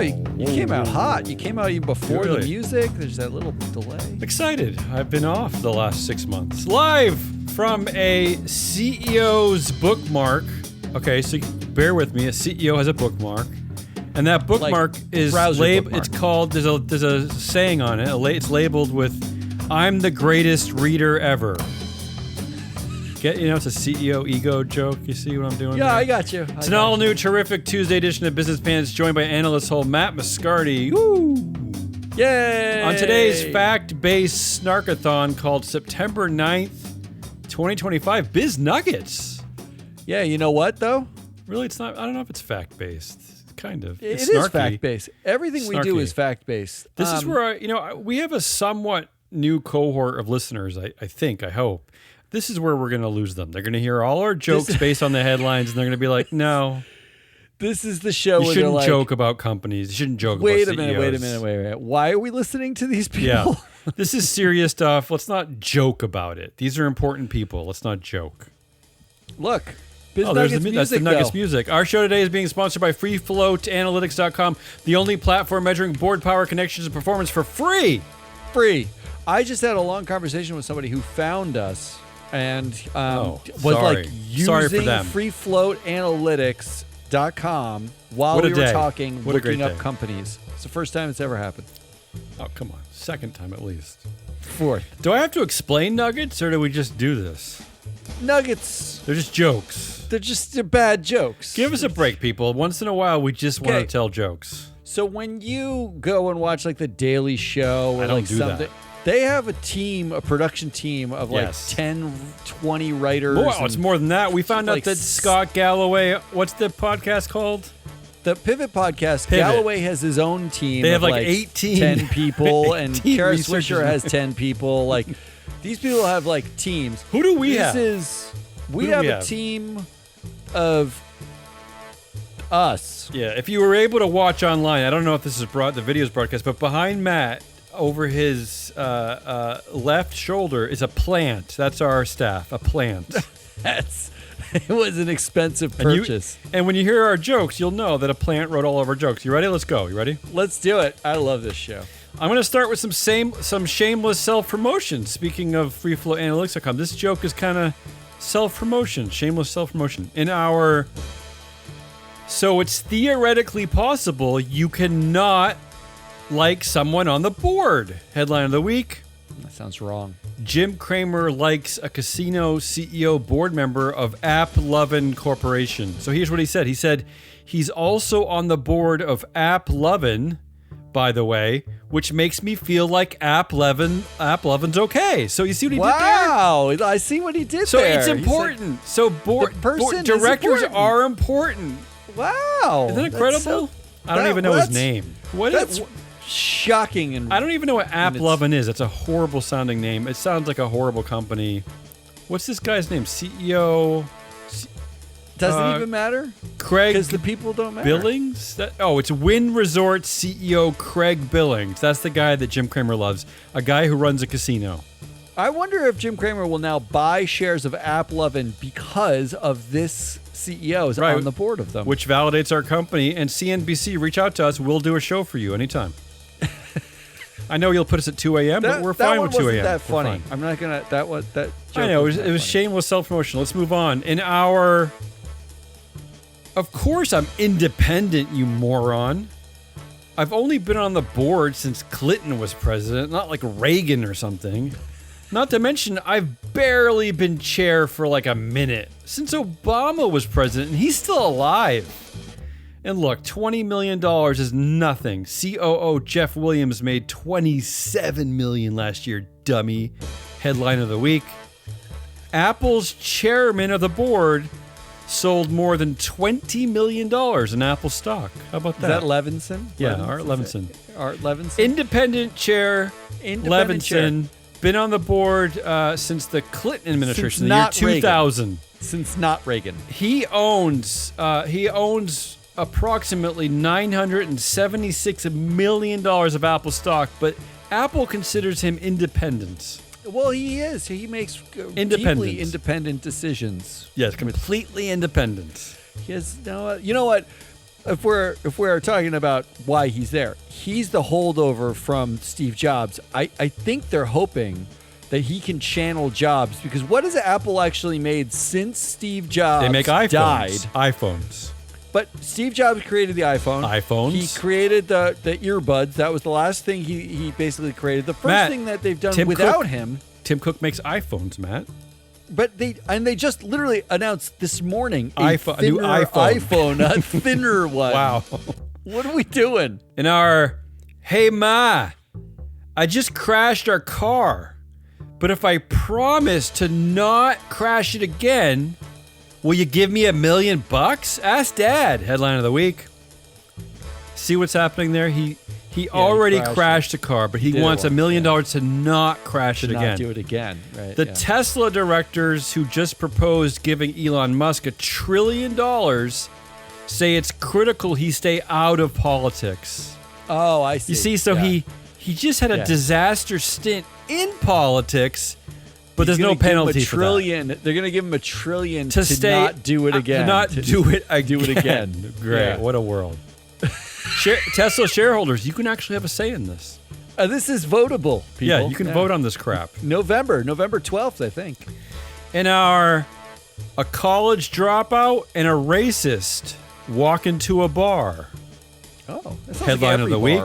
you came out hot. You came out even before the music. There's that little delay. Excited. I've been off the last 6 months. Live from a CEO's bookmark. Okay, so bear with me. A CEO has a bookmark. And that bookmark is labeled. It's called. There's a saying on it. It's labeled with, "I'm the greatest reader ever." It's a CEO ego joke. You see what I'm doing? Yeah, there? I got you. It's an all-new, terrific Tuesday edition of Business Pants, joined by analyst whole Matt Moscardi. Woo! Yay! On today's fact-based snarkathon called September 9th, 2025, Biz Nuggets. Yeah, you know what though? Really, it's not. I don't know if it's fact-based. Kind of. It is fact-based. Everything we do is fact-based. This is where we have a somewhat new cohort of listeners. I hope. This is where we're going to lose them. They're going to hear all our jokes based on the headlines, and they're going to be like, "No, this is the show." You shouldn't joke about companies. You shouldn't joke about CEOs. Wait a minute. Why are we listening to these people? Yeah, this is serious stuff. Let's not joke about it. These are important people. Let's not joke. Look. That's the Nuggets music. Our show today is being sponsored by FreeFloatAnalytics.com, the only platform measuring board power, connections, and performance for free. I just had a long conversation with somebody who found us and was using FreeFloatAnalytics.com while we were talking, looking up companies. It's the first time it's ever happened. Oh, come on. Second time at least. Fourth. Do I have to explain Nuggets, or do we just do this? Nuggets. They're just jokes. They're bad jokes. Give us a break, people. Once in a while, we just want to tell jokes. So when you go and watch like The Daily Show or like something, they have a production team of like 10, 20 writers. Oh, it's more than that. We found out that Scott Galloway, what's the podcast called? The Pivot Podcast. Galloway has his own team. They have like 18. 10 people, and Kara Swisher has 10 people. Like these people have like teams. Who do we have? We have a team of us. Yeah, if you were able to watch online, I don't know if this is the video's broadcast, but behind Matt, over his left shoulder, is a plant. That's our staff, a plant. It was an expensive purchase. And when you hear our jokes, you'll know that a plant wrote all of our jokes. You ready? Let's go. You ready? Let's do it. I love this show. I'm going to start with some shameless self-promotion. Speaking of FreeFloatAnalytics.com, this joke is kind of self-promotion, shameless self-promotion. So it's theoretically possible you cannot like someone on the board. Headline of the week. That sounds wrong. Jim Cramer likes a casino CEO board member of AppLovin Corporation. So here's what he said. He said he's also on the board of AppLovin, by the way, which makes me feel like AppLovin's okay. So you see what he did there? Wow, I see what he did there. So it's important. So board directors are important. Wow. Isn't that incredible? I don't even know his name. That's shocking. And I don't even know what AppLovin is. It's a horrible sounding name. It sounds like a horrible company. What's this guy's name? CEO... Doesn't even matter? Craig because the people don't matter. Billings? It's Wynn Resort CEO Craig Billings. That's the guy that Jim Cramer loves. A guy who runs a casino. I wonder if Jim Cramer will now buy shares of AppLovin because of this CEO's on the board of them. Which validates our company. And CNBC, reach out to us. We'll do a show for you anytime. I know you'll put us at 2 a.m., but we're fine with 2 a.m. That funny. I'm not going to... That joke I know. It was shameless self-promotion. Let's move on. Of course I'm independent, you moron. I've only been on the board since Clinton was president, not like Reagan or something. Not to mention, I've barely been chair for like a minute since Obama was president, and he's still alive. And look, $20 million is nothing. COO Jeff Williams made $27 million last year, dummy. Headline of the week. Apple's chairman of the board sold more than $20 million in Apple stock. How about that? Is that Levinson? Yeah, Art Levinson. Art Levinson? Independent chair, Levinson. Been on the board since the Clinton administration, the year 2000. Since not Reagan. He owns approximately $976 million of Apple stock, but Apple considers him independent. Well, he is. He makes deeply independent decisions. Yes, completely independent. He has you know what? if we're talking about why he's there, he's the holdover from Steve Jobs. I think they're hoping that he can channel Jobs, because what has Apple actually made since Steve Jobs They make iPhones. died? iPhones. But Steve Jobs created the iPhone. iPhones. He created the earbuds. That was the last thing he basically created. The first thing that they've done without him. Tim Cook makes iPhones, Matt. But they just literally announced this morning a new iPhone, a thinner one. Wow. What are we doing? In our, hey Ma, I just crashed our car, but if I promise to not crash it again, will you give me $1 million? Ask Dad. Headline of the week. See what's happening there? He already crashed a car, but he wants $1 million to not crash it again. Not do it again. Right. The Tesla directors who just proposed giving Elon Musk $1 trillion say it's critical he stay out of politics. Oh, I see. You see, so he just had a disaster stint in politics, but there's no penalty for that. They're going to give him $1 trillion to not do it again. To not do it again. Great. Yeah. What a world. Tesla shareholders, you can actually have a say in this. This is votable, people. Yeah, you can vote on this crap. November 12th, I think. In a college dropout and a racist walk into a bar. Oh, that's headline of the week.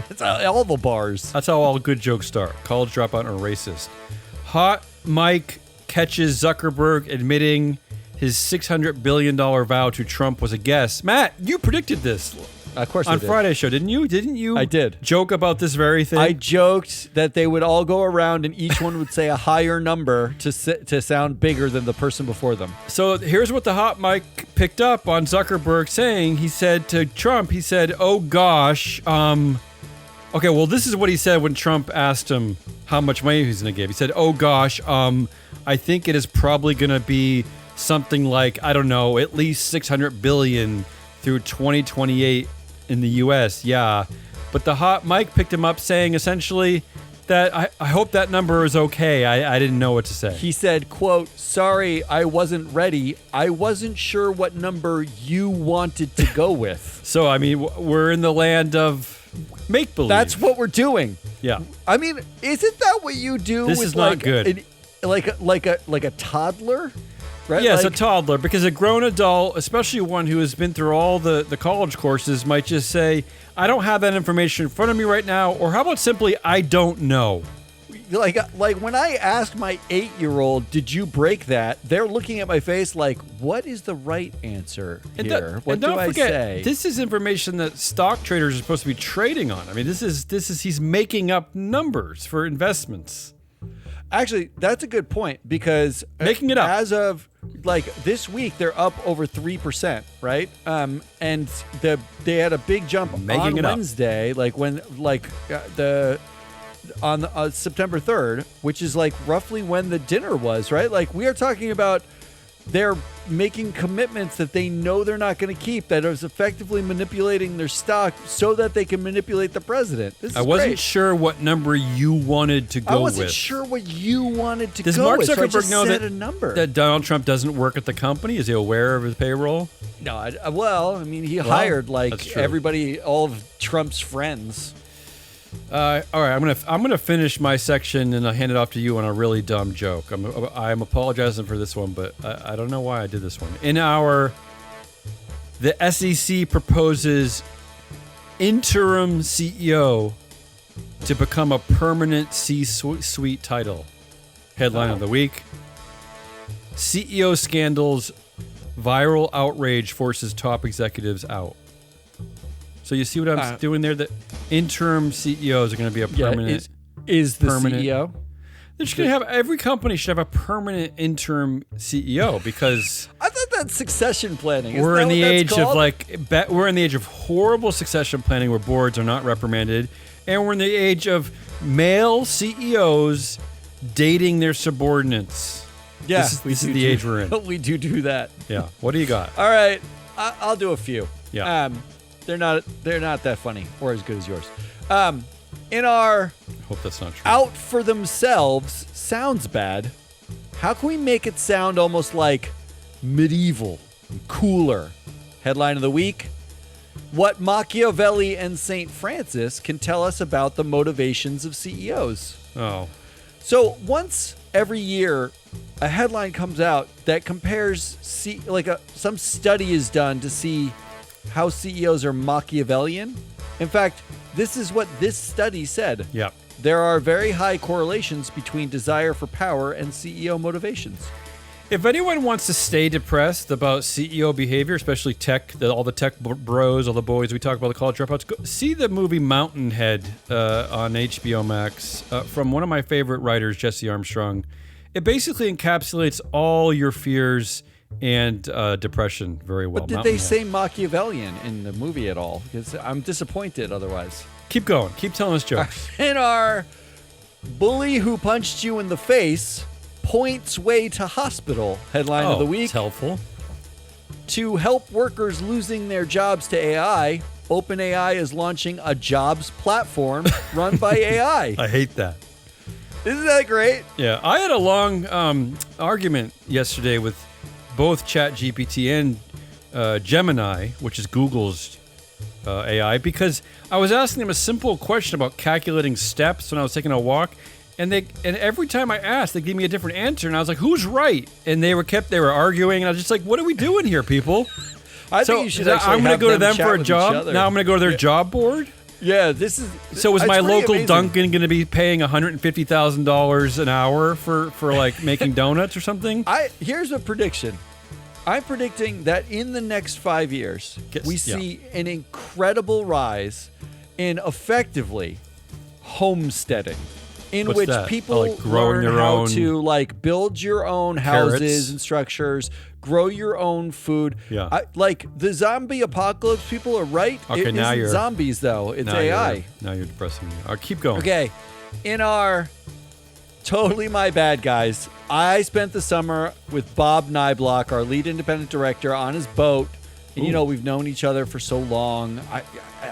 That's all the bars. That's how all good jokes start. College dropout and a racist. Hot Mike catches Zuckerberg admitting his $600 billion vow to Trump was a guess. Matt, you predicted this. Of course I did. On Friday's show, didn't you? Didn't you? I did. Joke about this very thing? I joked that they would all go around and each one would say a higher number to sound bigger than the person before them. So here's what the hot mic picked up on Zuckerberg saying. He said to Trump, he said, oh gosh, okay, well, this is what he said when Trump asked him how much money he's going to give. He said, oh gosh, I think it is probably going to be something like, I don't know, at least $600 billion through 2028 in the U.S. Yeah. But the hot mic picked him up saying essentially that I hope that number is okay. I didn't know what to say. He said, quote, sorry, I wasn't ready. I wasn't sure what number you wanted to go with. So, I mean, we're in the land of make-believe. That's what we're doing. Yeah. I mean, isn't that what you do this with is not good. Like a toddler? Right? Yes, a toddler, because a grown adult, especially one who has been through all the college courses, might just say, I don't have that information in front of me right now, or how about simply, I don't know. Like when I asked my 8-year-old, did you break that? They're looking at my face like, what is the right answer here? What do I say? This is information that stock traders are supposed to be trading on. I mean, this is he's making up numbers for investments. Actually, that's a good point, because making it up as of like this week, they're up over 3%, right? And they had a big jump on Wednesday, on September 3rd, which is like roughly when the dinner was, right? Like we are talking about they're making commitments that they know they're not going to keep, that is effectively manipulating their stock so that they can manipulate the president. I wasn't sure what number you wanted to go with. I wasn't sure what you wanted to go with. Does Mark Zuckerberg know that that Donald Trump doesn't work at the company? Is he aware of his payroll? No. I mean, he hired everybody, all of Trump's friends. All right, I'm gonna finish my section and I'll hand it off to you on a really dumb joke. I'm apologizing for this one, but I don't know why I did this one. The SEC proposes interim CEO to become a permanent C-suite title. Headline of the week: CEO scandals, viral outrage forces top executives out. So you see what I'm doing there? That interim CEOs are going to be a permanent. Is the CEO? They're just going to have every company should have a permanent interim CEO, because I thought that's succession planning. We're in the age of horrible succession planning where boards are not reprimanded, and we're in the age of male CEOs dating their subordinates. Yeah, this is the age we're in. We do that. Yeah. What do you got? All right, I'll do a few. Yeah. They're not that funny or as good as yours. In our I hope that's not true. out for themselves sounds bad. How can we make it sound almost like medieval, cooler? Headline of the week: what Machiavelli and St. Francis can tell us about the motivations of CEOs. Oh. So once every year, a headline comes out that compares, some study is done to see how CEOs are Machiavellian. In fact, this is what this study said. Yeah. There are very high correlations between desire for power and CEO motivations. If anyone wants to stay depressed about CEO behavior, especially tech, all the tech bros, all the boys we talk about, the college dropouts, go see the movie Mountainhead on HBO Max from one of my favorite writers, Jesse Armstrong. It basically encapsulates all your fears and depression very well. But did they say Machiavellian in the movie at all? Because I'm disappointed otherwise. Keep going. Keep telling us jokes. In our bully who punched you in the face points way to hospital headline of the week. It's helpful. To help workers losing their jobs to AI, OpenAI is launching a jobs platform run by AI. I hate that. Isn't that great? Yeah, I had a long argument yesterday with both ChatGPT and Gemini, which is Google's AI, because I was asking them a simple question about calculating steps when I was taking a walk, and every time I asked, they gave me a different answer, and I was like, "Who's right?" And they were arguing, and I was just like, "What are we doing here, people?" I think you should actually I'm going to go to them for a job. Other. Now I'm going to go to their job board. Yeah, this is. So is my local amazing. Dunkin' going to be paying $150,000 an hour for like making donuts or something? Here's a prediction. I'm predicting that in the next 5 years, we see an incredible rise in effectively homesteading, in What's which that? people Like growing learn your how own to build your own carrots? houses and structures, grow your own food. Yeah. The zombie apocalypse people are right. Okay, it now isn't you're zombies though. It's AI. Now you're depressing me. All right, keep going. Okay, in our totally my bad guys, I spent the summer with Bob Niblock, our lead independent director, on his boat. And, we've known each other for so long.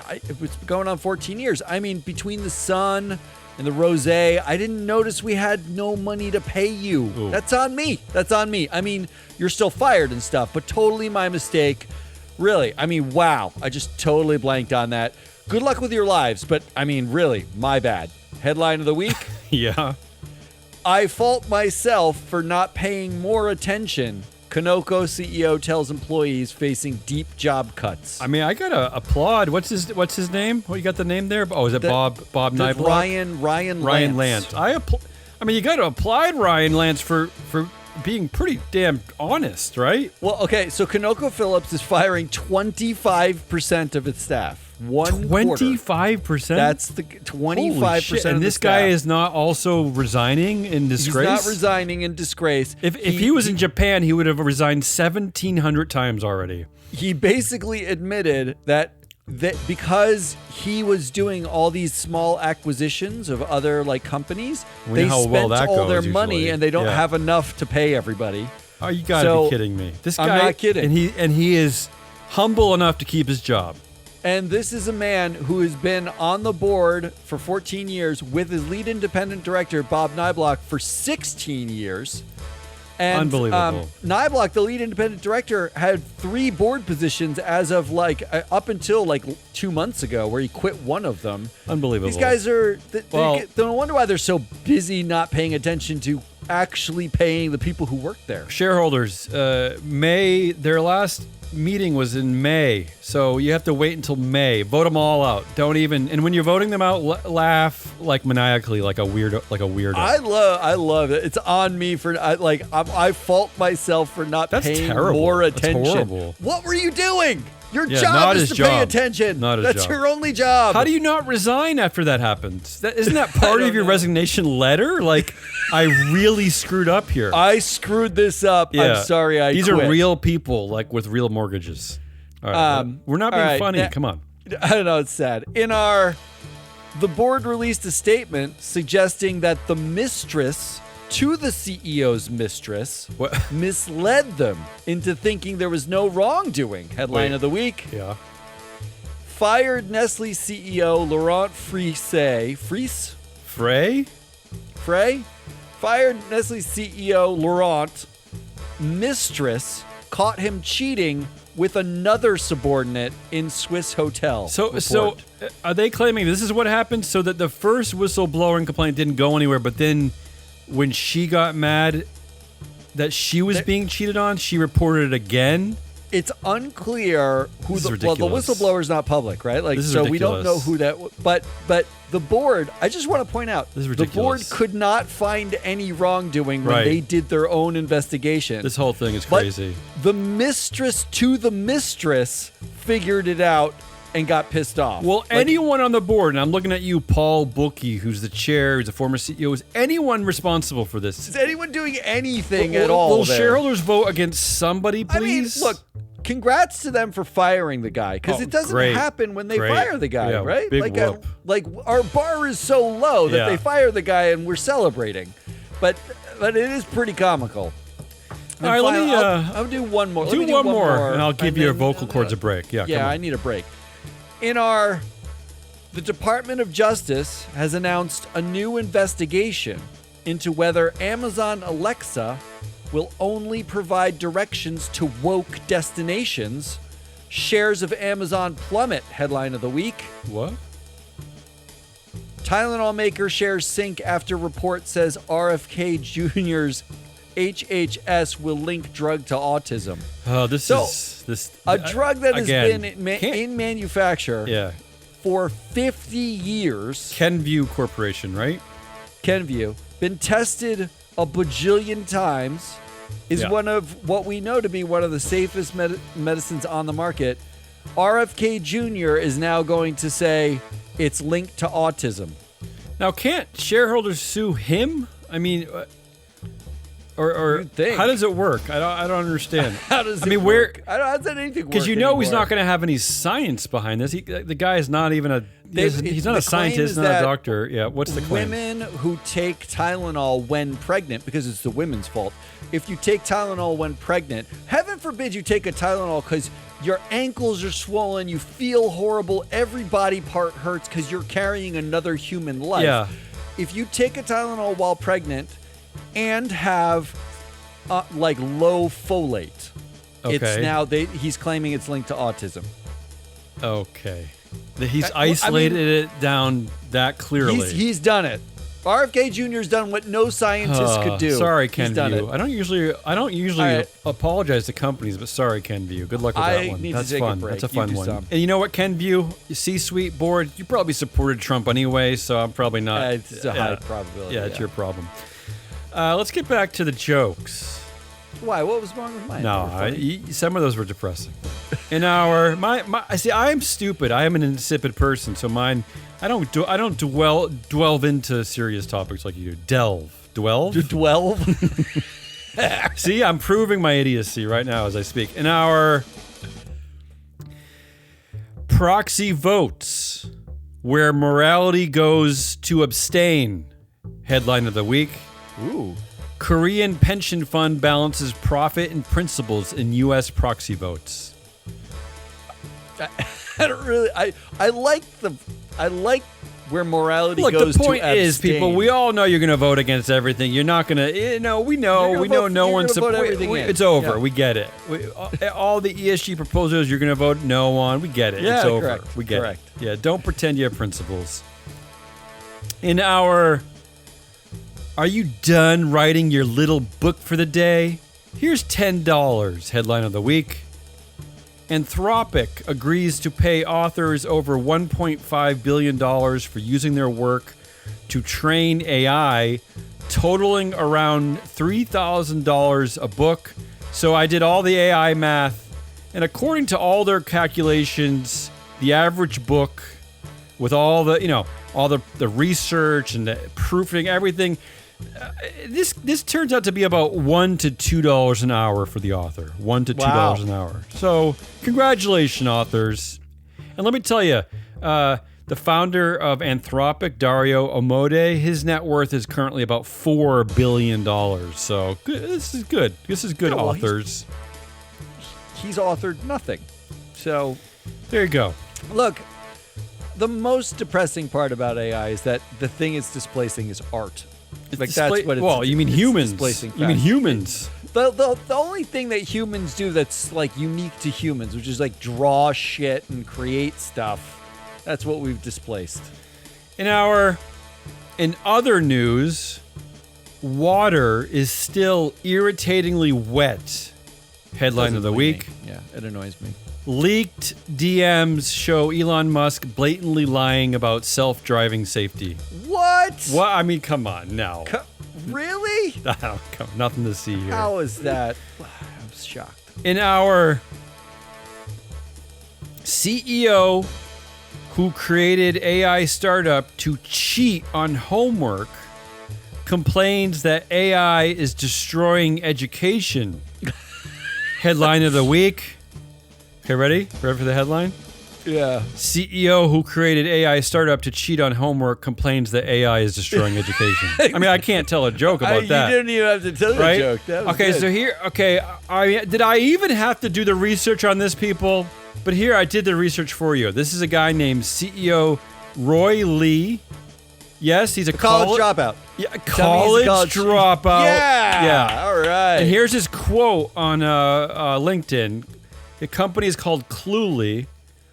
It was going on 14 years. I mean, between the sun and the rosé, I didn't notice we had no money to pay you. Ooh. That's on me. I mean, you're still fired and stuff, but totally my mistake. Really. I mean, wow. I just totally blanked on that. Good luck with your lives, but I mean, really, my bad. Headline of the week. Yeah. I fault myself for not paying more attention. Conoco CEO tells employees facing deep job cuts. I mean, I gotta applaud. What's his name? What, you got the name there? Oh, is it Bob Niblock? Ryan Lance. I mean, you got to applaud Ryan Lance for being pretty damn honest, right? Well, okay, so ConocoPhillips is firing 25% of its staff. 25%? That's the 25%. And this guy is not also resigning in disgrace? He's not resigning in disgrace. If he was in Japan, he would have resigned 1,700 times already. He basically admitted that because he was doing all these small acquisitions of other companies, they spent all their money and they don't have enough to pay everybody. Oh, you gotta be kidding me! This guy, I'm not kidding. And he is humble enough to keep his job. And this is a man who has been on the board for 14 years with his lead independent director, Bob Niblock, for 16 years. And, unbelievable. Niblock, the lead independent director, had 3 board positions as of up until 2 months ago, where he quit one of them. Unbelievable. These guys are. No wonder why they're so busy not paying attention to actually paying the people who work there. Shareholders, their last meeting was in May, so you have to wait until May. Vote them all out. And when you're voting them out, laugh maniacally, like a weirdo. I love it. It's on me for I fault myself for not paying more attention. That's horrible. What were you doing? Your job is to pay attention. That's your only job. How do you not resign after that happens? Isn't that part of your resignation letter? I really screwed up here. I screwed this up. Yeah. I'm sorry. These are real people, with real mortgages. All right. We're not being funny. Come on. I don't know. It's sad. The board released a statement suggesting that the mistress to the CEO's mistress misled them into thinking there was no wrongdoing. Headline of the week. Yeah. Fired Nestle CEO Laurent Frey? Fired Nestle CEO Laurent. Mistress caught him cheating with another subordinate in Swiss hotel. So are they claiming this is what happened? So that the first whistleblowing complaint didn't go anywhere, but then when she got mad that she was being cheated on, she reported it again? It's unclear who This is the ridiculous. whistleblower's not public, right? Like, This is so we don't ridiculous. know who that. But the board. I just want to point out This is the board ridiculous. could not find any wrongdoing when Right. they did their own investigation. This whole thing is But crazy. the mistress to the mistress figured it out and got pissed off. Well, Like, anyone on the board, and I'm looking at you, Paul Bookie, who's the chair, who's a former CEO, is anyone responsible for this? is anyone doing anything Will- at all? Will there? shareholders vote against somebody, please? I mean, look, congrats to them for firing the guy, because Oh, it doesn't great. happen when they Great. fire the guy, Yeah, right? big like, whoop. our bar is so low that Yeah. they fire the guy and we're celebrating, but it is pretty comical. All right, let me, I'll do one more. Let do me one more, and I'll give your then, vocal cords a break. Yeah, Yeah, come on. I need a break. The Department of Justice has announced a new investigation into whether Amazon Alexa will only provide directions to woke destinations. Shares of Amazon plummet, headline of the week. What? Tylenol maker shares sink after report says RFK Jr.'s HHS will link drug to autism. Oh, this So, is this A drug that has again, been can't- in manufacture Yeah, for 50 years. Kenvue Corporation, right? Kenvue, been tested a bajillion times, is Yeah. one of what we know to be one of the safest medicines on the market. RFK Jr. is now going to say it's linked to autism. Now, can't shareholders sue him? I mean, or You'd think. how does it work? I don't understand. How does I it mean, work? I don't, how does that anything work? Because you know he's anymore? not going to have any science behind this. The guy is not even a. He's not the a scientist, claim is not a that doctor. Yeah, what's the claim? Women who take Tylenol when pregnant, because it's the women's fault. If you take Tylenol when pregnant, heaven forbid you take a Tylenol because your ankles are swollen, you feel horrible, every body part hurts because you're carrying another human life. Yeah. If you take a Tylenol while pregnant and have like low folate, it's Okay. now he's claiming it's linked to autism. Okay. He's I mean- isolated it down that clearly. He's done it. RFK Jr.'s done what no scientist could do. Sorry, He's done it. Kenvue. I don't usually All right. apologize to companies, but sorry, Kenvue. Good luck with I that one. need to That's take a fun. break. That's a You fun do one. some. And you know what, Kenvue, C-suite board, you probably supported Trump anyway, so I'm probably not. It's a high probability. Yeah, it's your problem. Let's get back to the jokes. Why? What was wrong with mine? No, They were funny. some of those were depressing. In our I see. I am stupid. I am an insipid person. So mine, I don't delve into serious topics like you do. Dwell. 12. See, I'm proving my idiocy right now as I speak. In our proxy votes, where morality goes to abstain, headline of the week. Ooh. Korean pension fund balances profit and principles in U.S. proxy votes. I don't really. I like where morality Look, goes the point to is, people, we all know you're going to vote against everything. You're not going to, we know You're gonna vote- no you're one's gonna vote everything in. It's over. Yeah. We get it. All the ESG proposals you're going to vote no on. We get it. Yeah, it's over. correct. We get Correct. it. Yeah, don't pretend you have principles. In our, are you done writing your little book for the day? Here's $10, headline of the week. Anthropic agrees to pay authors over $1.5 billion for using their work to train AI, totaling around $3,000 a book. So I did all the AI math, and according to all their calculations, the average book with all the, all the research and the proofing, everything, this turns out to be about $1 to $2 an hour for the author. $1 to $2 an hour. So congratulations, authors. And let me tell you, the founder of Anthropic, Dario Amodei, his net worth is currently about $4 billion. So this is good. This is good, Yeah, well, authors. He's authored nothing. So There you go. look, the most depressing part about AI is that the thing it's displacing is art. Like that's what it's. Well, you mean humans? Displacing You mean facts. humans? The only thing that humans do that's like unique to humans, which is like draw shit and create stuff, that's what we've displaced. In other news, water is still irritatingly wet. Headline of the week. Yeah, it annoys me. Leaked DMs show Elon Musk blatantly lying about self-driving safety. What? What? I mean, come on, no. Really? Nothing to see here. How is that? I'm shocked. In our CEO who created AI startup to cheat on homework complains that AI is destroying education. Headline of the week. Okay, ready? Ready for the headline? Yeah. CEO who created AI startup to cheat on homework complains that AI is destroying education. I mean, I can't tell a joke about that. You didn't even have to tell the Right? joke. That was Okay, good. so here, did I even have to do the research on this, people? But here, I did the research for you. This is a guy named CEO Roy Lee. Yes, he's a college dropout. Yeah, Tell me he's a college dropout. Yeah. All right. And here's his quote on LinkedIn. The company is called Cluely.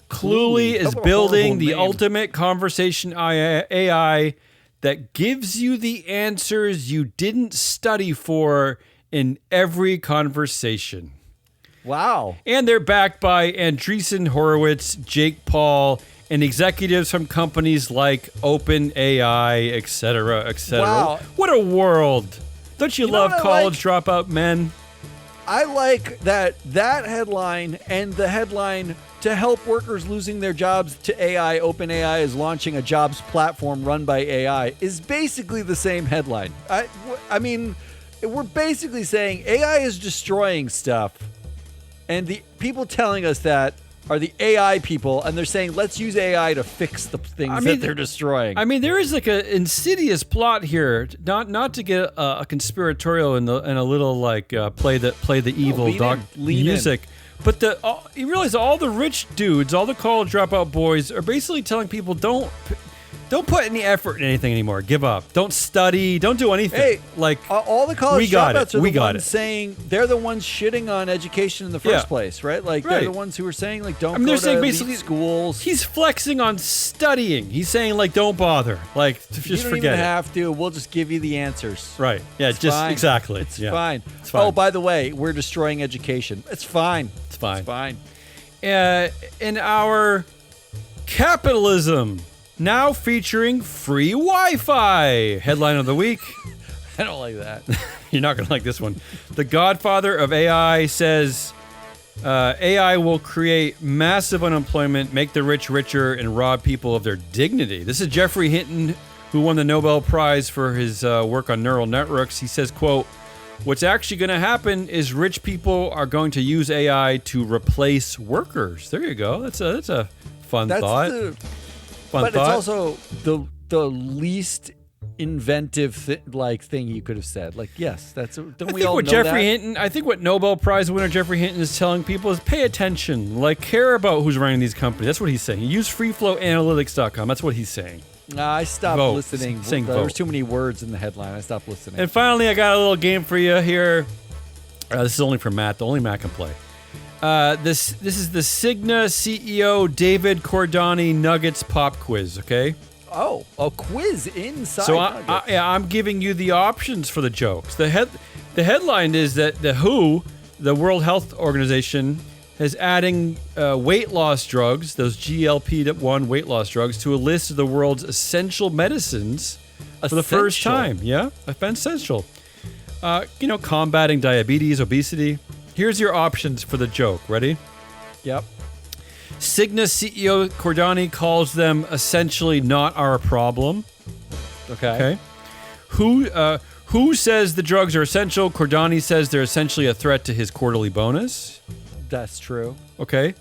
Cluely is What a building horrible the name. ultimate conversation AI that gives you the answers you didn't study for in every conversation. Wow. And they're backed by Andreessen Horowitz, Jake Paul, and executives from companies like OpenAI, et cetera, et cetera. Wow. What a world. Don't you know love what I college dropout men? I like that headline and the headline to help workers losing their jobs to AI. OpenAI is launching a jobs platform run by AI is basically the same headline. I mean, we're basically saying AI is destroying stuff. And the people telling us that are the AI people, and they're saying, let's use AI to fix the things that they're destroying. I mean, there is like an insidious plot here, not to get a conspiratorial and a little like play the evil lean music, but you realize all the rich dudes, all the college dropout boys, are basically telling people don't put any effort in anything anymore. Give up. Don't study. Don't do anything. Hey, like all the college we got dropouts it. are We the got ones it. saying they're the ones shitting on education in the first Yeah. place, right? Like Right. they're the ones who are saying like don't I mean, go they're to saying elite basically schools. He's flexing on studying. He's saying like don't bother. Like just you don't forget even it. have to. We'll just give you the answers. Right. Yeah, It's just fine. exactly. It's Yeah. fine. It's fine. Oh, by the way, we're destroying education. It's fine. It's fine. It's fine. In our capitalism, now featuring free Wi-Fi. Headline of the week. I don't like that. You're not going to like this one. The godfather of AI says AI will create massive unemployment, make the rich richer, and rob people of their dignity. This is Jeffrey Hinton, who won the Nobel Prize for his work on neural networks. He says, quote, what's actually going to happen is rich people are going to use AI to replace workers. There you go. That's a fun thought. But it's also the least inventive thing you could have said. Like, yes, that's. Don't I we think all what know Jeffrey that? Hinton, I think what Nobel Prize winner Jeffrey Hinton is telling people is pay attention, like care about who's running these companies. That's what he's saying. Use freeflowanalytics.com. That's what he's saying. I stopped Vote. listening. Sing There was vote. too many words in the headline. I stopped listening. And finally, I got a little game for you here. This is only for Matt. Only Matt can play. This is the Cigna CEO David Cordani Nuggets pop quiz. Okay. Oh, a quiz inside. So Nuggets. I'm giving you the options for the jokes. The headline is that the WHO, the World Health Organization, is adding weight loss drugs, those GLP-1 weight loss drugs, to a list of the world's essential medicines for the first Essential? time. Yeah, essential. Combating diabetes, obesity. Here's your options for the joke. Ready? Yep. Cigna CEO Cordani calls them essentially not our problem. Okay. Okay. Who says the drugs are essential? Cordani says they're essentially a threat to his quarterly bonus. That's true. Okay.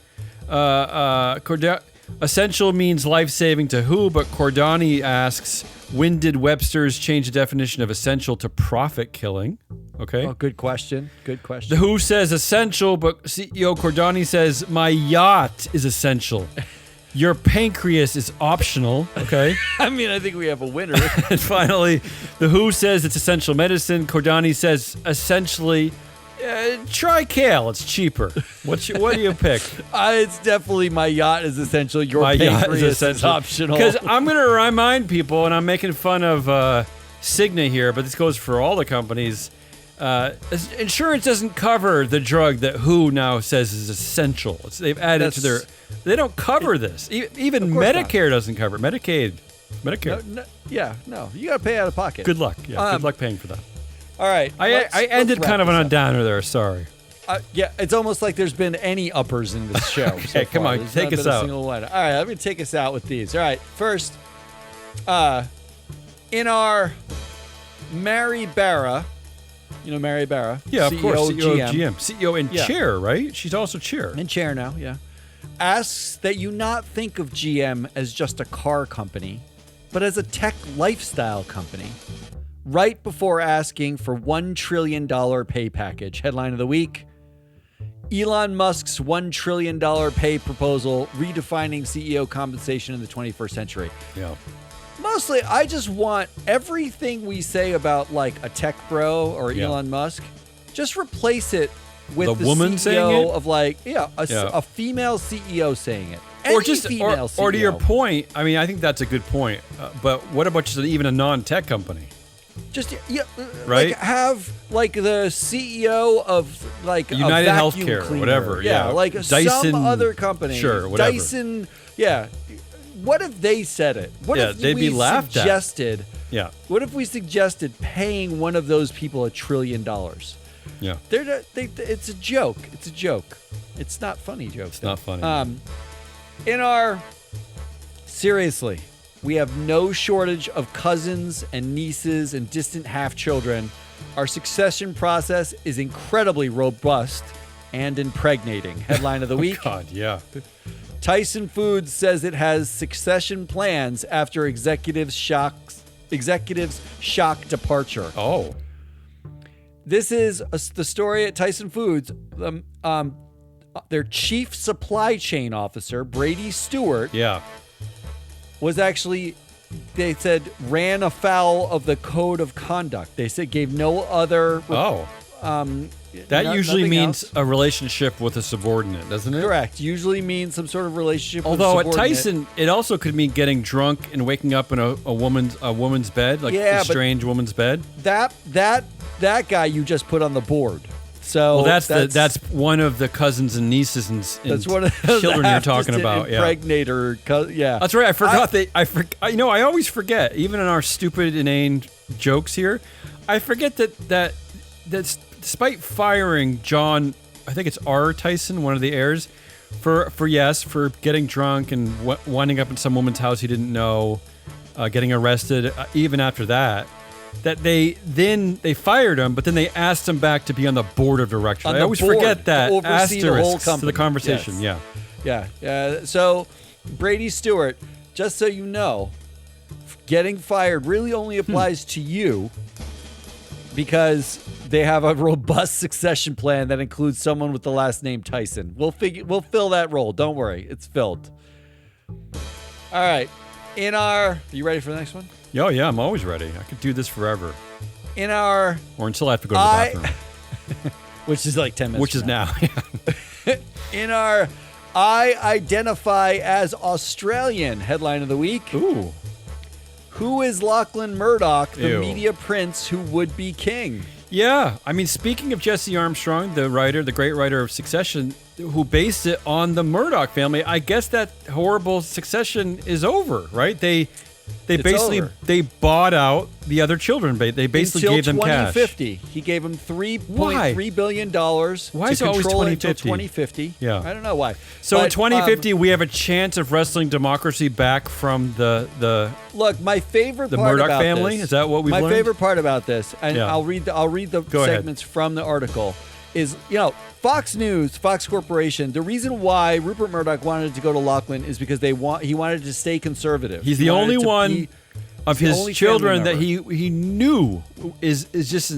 Essential means life-saving to who, but Cordani asks, when did Webster's change the definition of essential to profit-killing? Okay. Oh, good question. Good The question. WHO says essential, but CEO Cordani says my yacht is essential. Your pancreas is optional, okay? I mean, I think we have a winner. And finally, the WHO says it's essential medicine. Cordani says essentially, try kale. It's cheaper. What do you pick? It's definitely my yacht is essential. Your My yacht pancreas is optional. Because I'm going to remind people, and I'm making fun of Cigna here, but this goes for all the companies. Insurance doesn't cover the drug that WHO now says is essential. They've added to their. They don't cover this. Even Medicare doesn't cover it. Medicare. No. You got to pay out of pocket. Good luck. Yeah, good luck paying for that. All right. I ended kind of on a downer there. Sorry. Yeah, it's almost like there's been any uppers in this show. Okay, so come far. on, There's take not us been a out. single one. All right, let me take us out with these. All right, first, in our Mary Barra, you know Mary Barra? Yeah, CEO of course. CEO GM. of GM. CEO and chair, right? She's also chair. In chair now, yeah. Asks that you not think of GM as just a car company, but as a tech lifestyle company. Right before asking for $1 trillion pay package. Headline of the week. Elon Musk's $1 trillion pay proposal redefining CEO compensation in the 21st century. Yeah. Mostly, I just want everything we say about like a tech bro or Elon Musk, just replace it with the woman CEO saying it? of like, a female CEO saying it. Or Any just female or to your CEO. point, I mean, I think that's a good point. But what about just even a non-tech company? Just Right? like have like the CEO of like United a vacuum Healthcare or cleaner. whatever, yeah. like Dyson, some other company. sure, whatever. Dyson, yeah. What if they said it? What if they'd we be laughed at. suggested? Yeah. What if we suggested paying one of those people $1 trillion? Yeah. It's a joke. It's a joke. It's not funny joke. It's not funny. Seriously, we have no shortage of cousins and nieces and distant half-children. Our succession process is incredibly robust and impregnating. Headline of the week. God, yeah. Tyson Foods says it has succession plans after executives shock departure. Oh. This is the story at Tyson Foods. Their chief supply chain officer, Brady Stewart, was actually, they said, ran afoul of the code of conduct. They said gave no other. That usually means else. a relationship with a subordinate, doesn't it? Correct. Usually means some sort of relationship. Although with a at subordinate. Tyson, it also could mean getting drunk and waking up in a woman's bed, like a strange woman's bed. That guy you just put on the board. So well, that's one of the cousins and nieces and that's one of the children you're talking about. Impregnator, yeah. That's right. I forgot I always forget, even in our stupid, inane jokes here, I forget that despite firing John, I think it's R. Tyson, one of the heirs, for getting drunk and winding up in some woman's house he didn't know, getting arrested, even after that they fired him, but then they asked him back to be on the board of directors. I always forget that to oversee the whole asterisk company. to the conversation. Yes. Yeah. So Brady Stewart, just so you know, getting fired really only applies to you because they have a robust succession plan that includes someone with the last name Tyson. We'll fill that role. Don't worry, it's filled. All right. Are you ready for the next one? Oh, yeah, I'm always ready. I could do this forever. Or until I have to go to the bathroom. Which is like 10 minutes. Which is now. I identify as Australian. Headline of the week. Ooh. Who is Lachlan Murdoch, the Ew. media prince who would be king? Yeah. I mean, speaking of Jesse Armstrong, the great writer of Succession, who based it on the Murdoch family, I guess that horrible Succession is over, right? They basically bought out the other children. They basically gave them cash. 2050. He gave them $3.3 billion Why is it always 2050? Yeah. I don't know why. So But, in 2050, we have a chance of wresting democracy back from the look, my favorite part Murdoch about family. this, Is that what we've learned? My favorite part about this, and Yeah. I'll read the Go ahead. segments from the article, is Fox News, Fox Corporation. The reason why Rupert Murdoch wanted to go to Lachlan is because he wanted to stay conservative. He's He the wanted only to one be- of the his only children family that member. he knew is just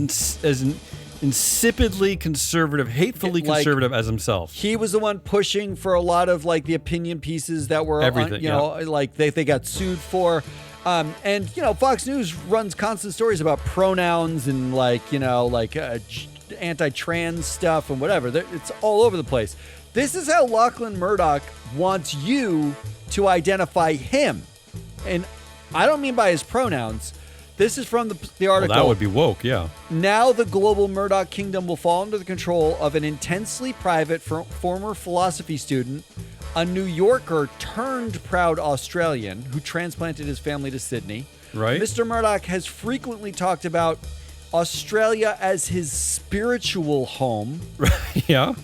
insipidly conservative, hatefully conservative as himself. He was the one pushing for a lot of like the opinion pieces that were, Everything, like they got sued for. And Fox News runs constant stories about pronouns and anti-trans stuff and whatever. It's all over the place. This is how Lachlan Murdoch wants you to identify him. And I don't mean by his pronouns. This is from the article. Well, that would be woke, yeah. Now the global Murdoch kingdom will fall under the control of an intensely private former philosophy student, a New Yorker turned proud Australian who transplanted his family to Sydney. Right. Mr. Murdoch has frequently talked about Australia as his spiritual home. Yeah.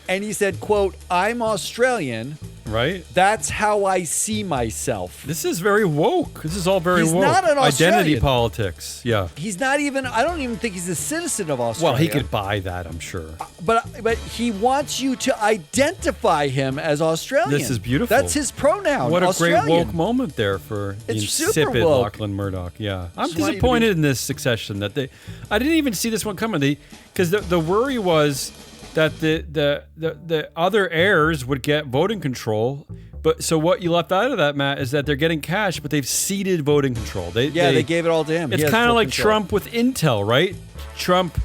And he said, quote, "I'm Australian. Right. That's how I see myself." This is very woke. This is all very woke. He's not an Australian. Identity politics. Yeah. He's not even, I don't even think he's a citizen of Australia. Well, he could buy that, I'm sure. But he wants you to identify him as Australian. This is beautiful. That's his pronoun. What a Australian. great woke moment there for the It's super insipid woke. Lachlan Murdoch. Yeah. I'm Just want you to disappointed in this succession that I didn't even see this one coming. Because the worry was that the other heirs would get voting control. But so what you left out of that, Matt, is that they're getting cash, but they've ceded voting control. They gave it all to him. It's kind of like Trump with Intel, right? Trump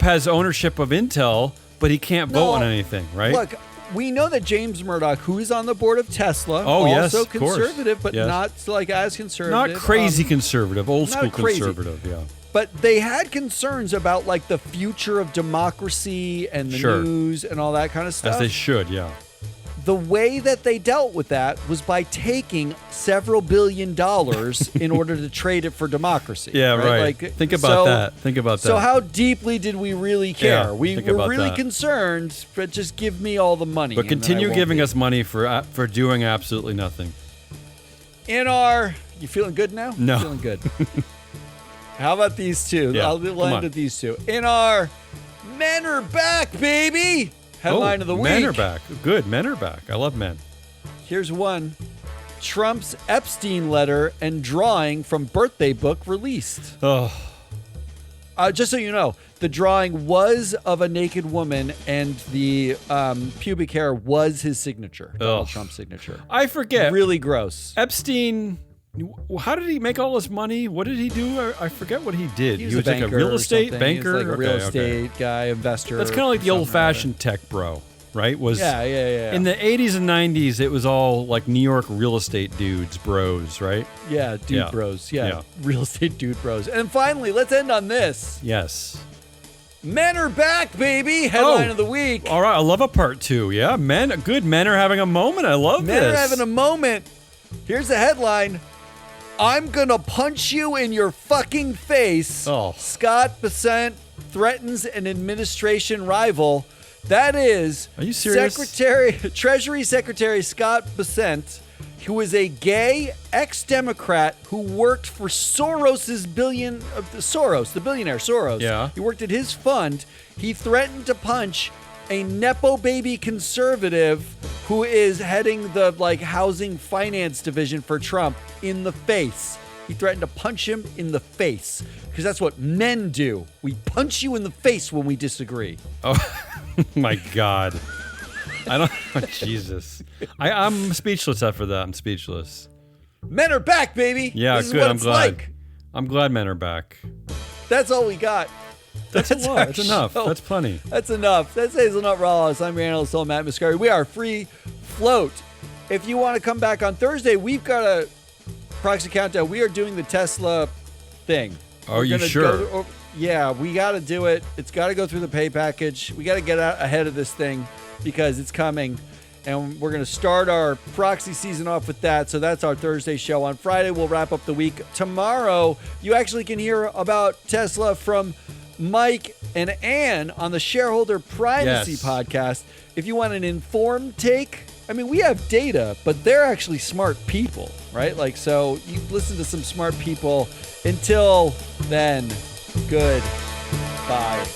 has ownership of Intel, but he can't vote on anything, right? Look, we know that James Murdoch, who is on the board of Tesla, yes, also of course. conservative, but Yes. not like as conservative. Not crazy conservative, old not school crazy. conservative, yeah. But they had concerns about like the future of democracy and the Sure. news and all that kind of stuff. As they should, yeah. The way that they dealt with that was by taking several $1 billion in order to trade it for democracy. Yeah, right. Like, Think about that. Think about that. So how deeply did we really care? Yeah, we think were about really that. concerned, but just give me all the money. But and then I continue won't giving be. us money for doing absolutely nothing. You feeling good now? No. Feeling good. How about these two? Yeah, I'll come land on. with these two. In our Men Are Back, baby! Headline of the week. Men are back. Good, men are back. I love men. Here's one. Trump's Epstein letter and drawing from birthday book released. Oh, Just so you know, the drawing was of a naked woman, and the pubic hair was his signature, Donald Trump's signature. I forget. Really gross. Epstein, how did he make all his money? What did he do? I forget what he did. He was like a real or estate something. banker? He was like a real Okay, okay. estate guy, investor. That's kind of like the old-fashioned tech bro, right? Yeah. In the 80s and 90s, it was all like New York real estate dudes, bros, right? Yeah, dude Yeah. bros. Yeah. Yeah. Real estate dude bros. And finally, let's end on this. Yes. Men are back, baby. Headline Oh. of the week. All right, I love a part two. Yeah, good men are having a moment. I love Men this. are having a moment. Here's the headline. I'm gonna punch you in your fucking face. Oh. Scott Bessent threatens an administration rival. That is, Are you serious? Treasury Secretary Scott Bessent, who is a gay ex-Democrat who worked for the billionaire Soros. Yeah. He worked at his fund. He threatened to punch a Nepo baby conservative who is heading the housing finance division for Trump in the face. He threatened to punch him in the face because that's what men do. We punch you in the face when we disagree. Oh my God. I don't. Jesus. I'm speechless after that. I'm speechless. Men are back, baby. Yeah, this is good. what I'm it's glad. like. I'm glad men are back. That's all we got. That's a lot. our That's enough. show. That's plenty. That's enough. That's Hazelnut Rawls. I'm your analyst, Matt Muscari. We are free float. If you want to come back on Thursday, we've got a proxy countdown. We are doing the Tesla thing. Are you sure? Yeah, we got to do it. It's got to go through the pay package. We got to get out ahead of this thing because it's coming. And we're going to start our proxy season off with that. So that's our Thursday show. On Friday, we'll wrap up the week. Tomorrow, you actually can hear about Tesla from Mike and Ann on the Shareholder Privacy Podcast. If you want an informed take, I mean, we have data, but they're actually smart people, right? So you listen to some smart people. Until then, good. Bye.